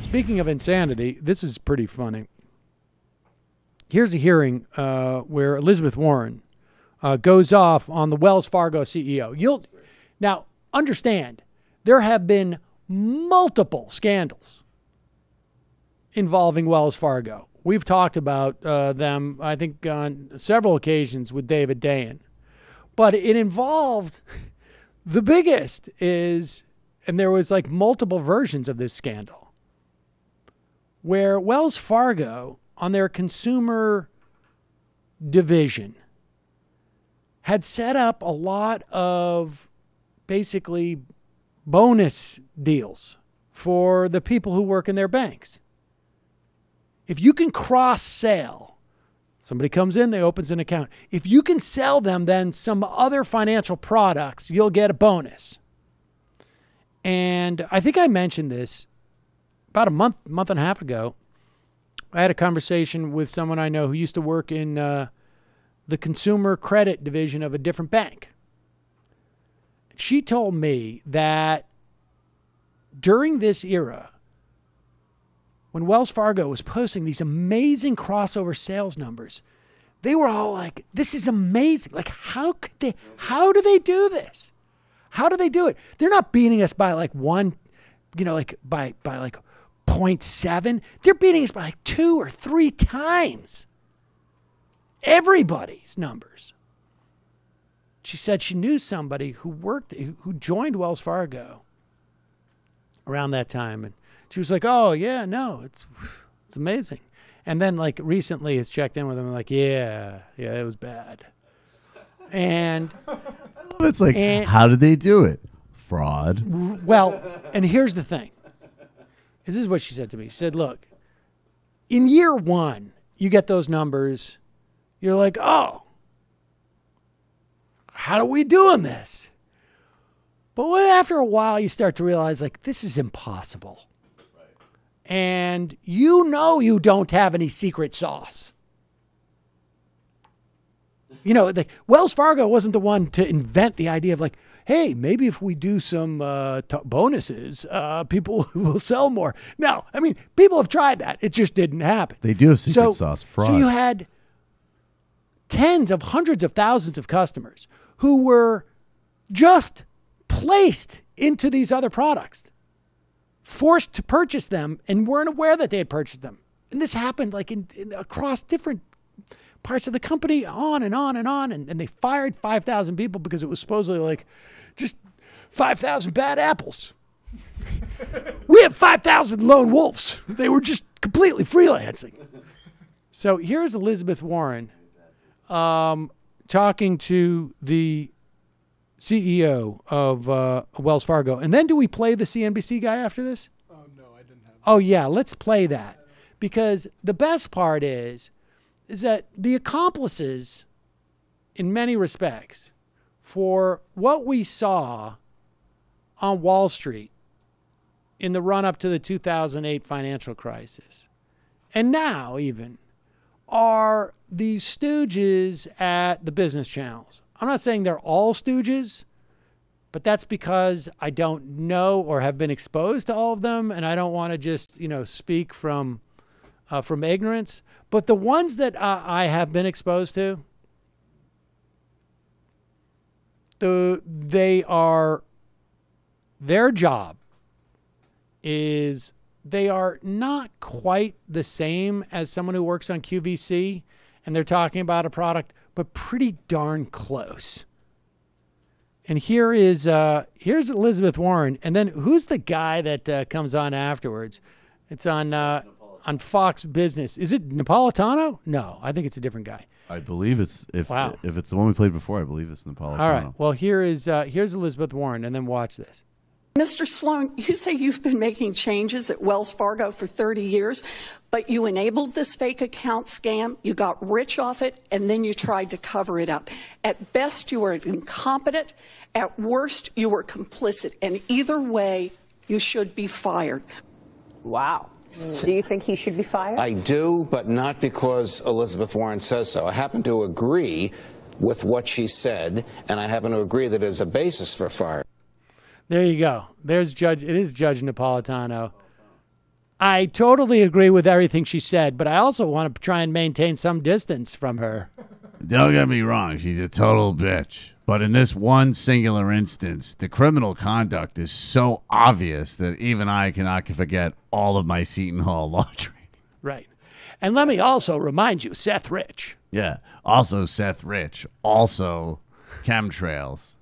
Speaking of insanity, this is pretty funny. Here's a hearing where Elizabeth Warren goes off on the Wells Fargo CEO. Now, understand, there have been multiple scandals involving Wells Fargo. We've talked about them, I think, on several occasions with David Dayen. But it involved, the biggest is, and there was like multiple versions of this scandal, where Wells Fargo, on their consumer division, had set up a lot of basically bonus deals for the people who work in their banks. If you can cross-sell, somebody comes in, they opens an account. If you can sell them then some other financial products, you'll get a bonus. And I think I mentioned this about a month and a half ago. I had a conversation with someone I know who used to work in the consumer credit division of a different bank. She told me that during this era, when Wells Fargo was posting these amazing crossover sales numbers, they were all like, this is amazing. Like, how do they do this? How do they do it? They're not beating us by like one, like by like 0.7. They're beating us by like 2 or 3 times everybody's numbers. She said she knew somebody who joined Wells Fargo around that time. And she was like, oh, yeah, no, it's amazing. And then, like, recently has checked in with them and like, yeah, it was bad. And it's like, how did they do it? Fraud. Well, and here's the thing. This is what she said to me. She said, look, in year 1, you get those numbers. You're like, oh, how are we doing this? But after a while, you start to realize, like, this is impossible. And you don't have any secret sauce. Wells Fargo wasn't the one to invent the idea of like, hey, maybe if we do some bonuses, people will sell more. No, I mean, people have tried that. It just didn't happen. They do have secret sauce fraud. So you had tens of hundreds of thousands of customers who were just placed into these other products, forced to purchase them and weren't aware that they had purchased them. And this happened like in across different parts of the company, on and on and on. And they fired 5,000 people because it was supposedly like just 5,000 bad apples. We have 5,000 lone wolves. They were just completely freelancing. So here's Elizabeth Warren talking to the CEO of Wells Fargo. And then do we play the CNBC guy after this? Oh, no, I didn't have that. Oh, yeah, let's play that. Because the best part is that the accomplices, in many respects, for what we saw on Wall Street in the run-up to the 2008 financial crisis, and now even, are these stooges at the business channels. I'm not saying they're all stooges, but that's because I don't know or have been exposed to all of them, and I don't want to just, speak from ignorance. But the ones that I have been exposed to, their job is they are not quite the same as someone who works on QVC and they're talking about a product, but pretty darn close. And here's Elizabeth Warren, and then who's the guy that comes on afterwards? It's on Fox Business. Is it Napolitano? No, I think it's a different guy. I believe if it's the one we played before, I believe it's Napolitano. All right. Well, here's Elizabeth Warren, and then watch this. Mr. Sloan, you say you've been making changes at Wells Fargo for 30 years, but you enabled this fake account scam, you got rich off it, and then you tried to cover it up. At best, you were incompetent. At worst, you were complicit. And either way, you should be fired. Wow. Do you think he should be fired? I do, but not because Elizabeth Warren says so. I happen to agree with what she said, and I happen to agree that there's a basis for fire. There you go. There's Judge. It is Judge Napolitano. I totally agree with everything she said, but I also want to try and maintain some distance from her. Don't get me wrong. She's a total bitch. But in this one singular instance, the criminal conduct is so obvious that even I cannot forget all of my Seton Hall law training. Right. And let me also remind you, Seth Rich. Yeah. Also Seth Rich. Also chemtrails.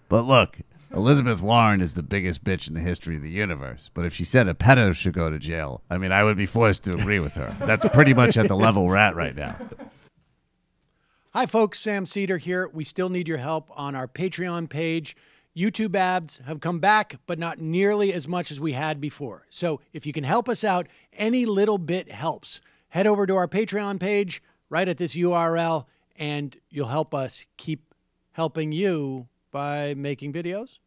But look, Elizabeth Warren is the biggest bitch in the history of the universe. But if she said a pedo should go to jail, I mean, I would be forced to agree with her. That's pretty much at the level we're at right now. Hi, folks. Sam Seder here. We still need your help on our Patreon page. YouTube ads have come back, but not nearly as much as we had before. So if you can help us out, any little bit helps. Head over to our Patreon page right at this URL, and you'll help us keep helping you by making videos